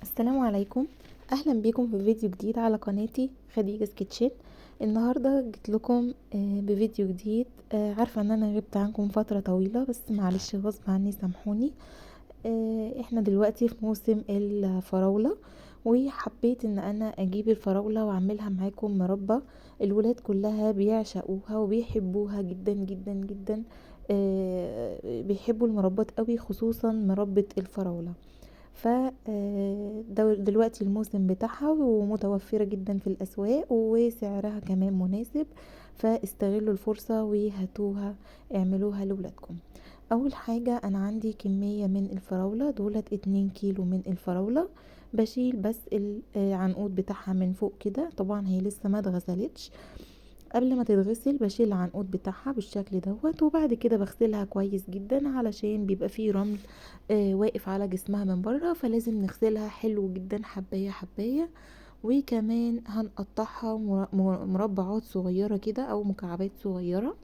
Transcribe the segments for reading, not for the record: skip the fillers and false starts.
السلام عليكم. اهلا بكم في فيديو جديد على قناتي خديجة كيتشن. النهاردة جيت لكم بفيديو جديد. عارفة ان انا غبت عنكم فترة طويلة، بس معلش غصب عني سامحوني. احنا دلوقتي في موسم الفراولة، وحبيت ان انا اجيب الفراولة واعملها معاكم مربى. الولاد كلها بيعشقوها وبيحبوها جدا جدا جدا. بيحبوا المربات قوي، خصوصا مربى الفراولة. ف دلوقتي الموسم بتاعها ومتوفرة جدا في الأسواق، وسعرها كمان مناسب. فاستغلوا الفرصة وهاتوها، اعملوها لولادكم. أول حاجة أنا عندي كمية من الفراولة، دولت 2 كيلو من الفراولة. بشيل بس العنقود بتاعها من فوق كده، طبعا هي لسه ما اتغسلتش. قبل ما تتغسل بشيل العنقود بتاعها بالشكل دوت، وبعد كده بغسلها كويس جدا علشان بيبقى فيه رمل واقف على جسمها من بره، فلازم نغسلها حلو جدا حباية حباية. وكمان هنقطعها مربعات صغيرة كده او مكعبات صغيرة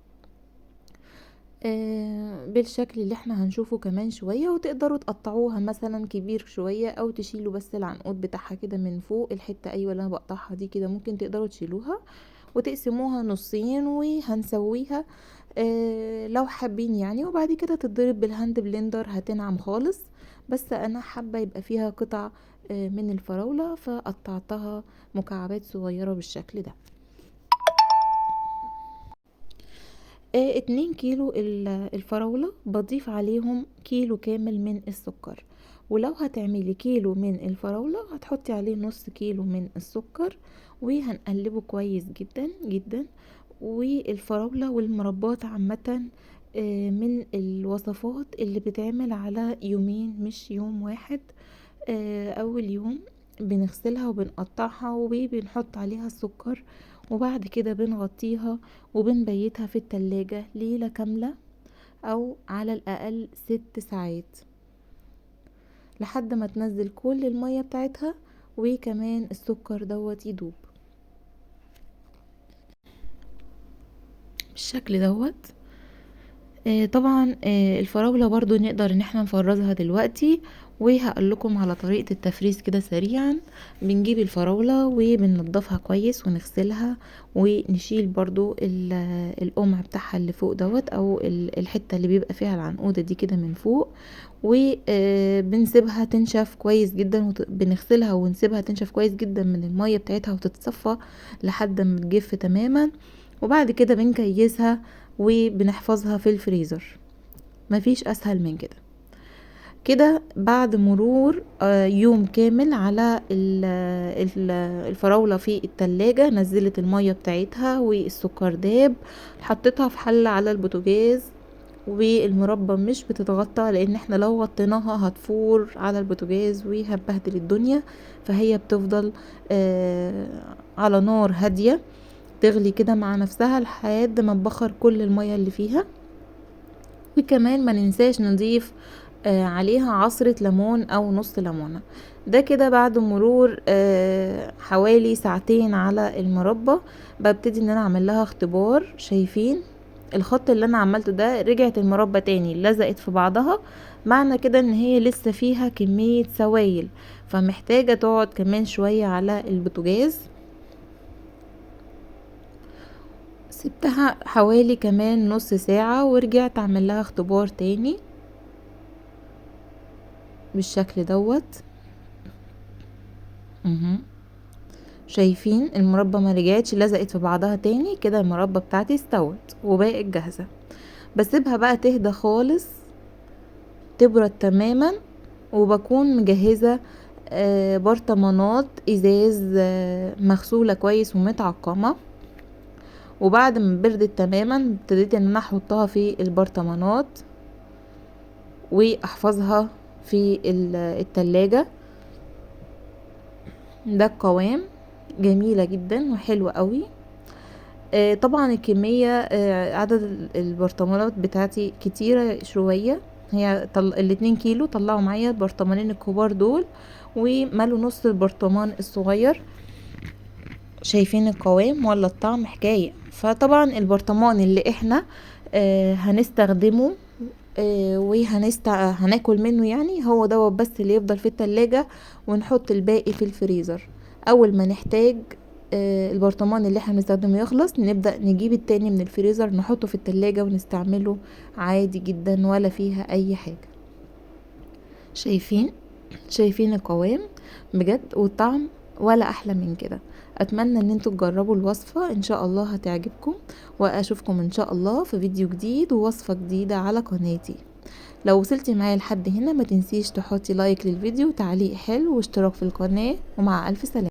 بالشكل اللي احنا هنشوفه كمان شوية. وتقدروا تقطعوها مثلا كبير شوية، او تشيلوا بس العنقود بتاعها كده من فوق الحتة ايوه اللي انا بقطعها دي كده، ممكن تقدروا تشيلوها وتقسموها نصين وهنسويها لو حابين يعني. وبعد كده تتضرب بالهاند بلندر هتنعم خالص. بس انا حابة يبقى فيها قطع من الفراولة، فقطعتها مكعبات صغيرة بالشكل ده. 2 كيلو الفراولة بضيف عليهم كيلو كامل من السكر. ولو هتعملي كيلو من الفراولة هتحطي عليه نص كيلو من السكر، وهنقلبه كويس جدا جدا. والفراولة والمربات عامة من الوصفات اللي بتعمل على يومين مش يوم واحد. اول يوم بنغسلها وبنقطعها وبنحط عليها السكر، وبعد كده بنغطيها وبنبيتها في التلاجة ليلة كاملة، او على الاقل 6 ساعات لحد ما تنزل كل المية بتاعتها، وكمان السكر دوت يدوب بالشكل دوت. طبعا الفراولة برضو نقدر ان احنا نفرزها دلوقتي، وهقولكم على طريقة التفريز كده سريعا. بنجيب الفراولة وبننضفها كويس ونغسلها، ونشيل برضو القمع بتاعها اللي فوق دوت، او الحتة اللي بيبقى فيها العنقودة دي كده من فوق. وبنسيبها تنشف كويس جدا، بنغسلها ونسيبها تنشف كويس جدا من المية بتاعتها وتتصفى لحد ما تجف تماما. وبعد كده بنكيسها وبنحفظها في الفريزر. مفيش اسهل من كده. كده بعد مرور يوم كامل على الفراولة في التلاجة، نزلت المية بتاعتها والسكر داب، حطيتها في حلة على البوتاجاز. والمربى مش بتتغطى، لان احنا لو غطيناها هتفور على البوتاجاز وهتبهدل الدنيا. فهي بتفضل على نار هادية تغلي كده مع نفسها لحد ما تبخر كل المية اللي فيها. وكمان ما ننساش نضيف عليها عصرة ليمون او نص ليمونة. ده كده بعد مرور حوالي ساعتين على المربى. ببتدي ان انا اعمل لها اختبار. شايفين الخط اللي انا عملته ده؟ رجعت المربى تاني لزقت في بعضها، معنى كده ان هي لسه فيها كمية سوائل، فمحتاجة تقعد كمان شوية على البوتاجاز. سبتها حوالي كمان نص ساعة ورجعت اعمل لها اختبار تاني بالشكل دوت. شايفين المربى ما رجعتش، لزقت في بعضها تاني كده. المربى بتاعتي استوت وبقت جاهزة. بسيبها بقى تهدى خالص، تبرد تماما. وبكون مجهزة برطمانات ازاز مغسولة كويس ومتعقمة. وبعد ما بردت تماما ابتديت ان انا احطها في البرطمانات واحفظها في التلاجة. ده القوام، جميلة جدا وحلوة قوي. طبعا الكمية عدد البرطمانات بتاعتي كتيرة شوية. هي ال2 كيلو طلعوا معايا البرطمانين الكبار دول، وملوا نص البرطمان الصغير. شايفين القوام ولا الطعم حكاية؟ فطبعا البرطمان اللي احنا هنستخدمه هناكل منه يعني، هو دوت بس اللي يفضل في التلاجة، ونحط الباقي في الفريزر. اول ما نحتاج البرطمان اللي احنا بنستخدمه يخلص، نبدأ نجيب التاني من الفريزر نحطه في التلاجة ونستعمله عادي جدا ولا فيها اي حاجة. شايفين القوام بجد والطعم ولا احلى من كده. اتمنى ان انتوا تجربوا الوصفة، ان شاء الله هتعجبكم، واشوفكم ان شاء الله في فيديو جديد ووصفة جديدة على قناتي. لو وصلتي معايا لحد هنا ما تنسيش تحطي لايك للفيديو وتعليق حلو واشتراك في القناة، ومع الف سلامة.